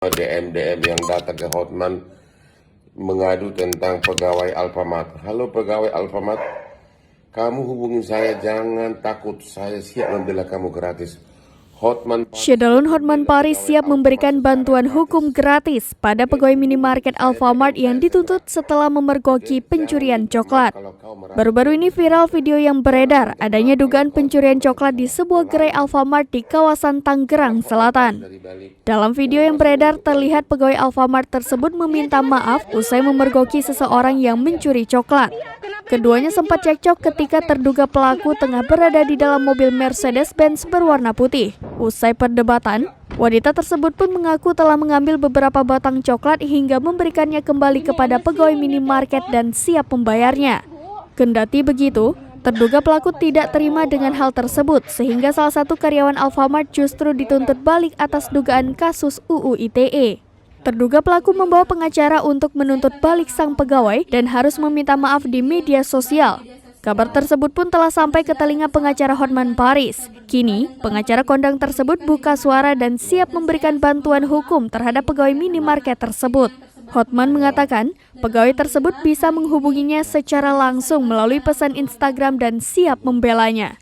DM yang datang ke Hotman mengadu tentang pegawai Alfamart. Halo pegawai Alfamart, kamu hubungi saya, jangan takut, saya siap membela kamu gratis. Syedalun Hotman Paris siap memberikan bantuan hukum gratis pada pegawai minimarket Alfamart yang dituntut setelah memergoki pencurian coklat. Baru-baru ini viral video yang beredar adanya dugaan pencurian coklat di sebuah gerai Alfamart di kawasan Tangerang Selatan. Dalam video yang beredar terlihat pegawai Alfamart tersebut meminta maaf usai memergoki seseorang yang mencuri coklat. Keduanya sempat cekcok ketika terduga pelaku tengah berada di dalam mobil Mercedes-Benz berwarna putih. Usai perdebatan, wanita tersebut pun mengaku telah mengambil beberapa batang coklat hingga memberikannya kembali kepada pegawai minimarket dan siap membayarnya. Kendati begitu, terduga pelaku tidak terima dengan hal tersebut sehingga salah satu karyawan Alfamart justru dituntut balik atas dugaan kasus UU ITE. Terduga pelaku membawa pengacara untuk menuntut balik sang pegawai dan harus meminta maaf di media sosial. Kabar tersebut pun telah sampai ke telinga pengacara Hotman Paris. Kini, pengacara kondang tersebut buka suara dan siap memberikan bantuan hukum terhadap pegawai minimarket tersebut. Hotman mengatakan, pegawai tersebut bisa menghubunginya secara langsung melalui pesan Instagram dan siap membelanya.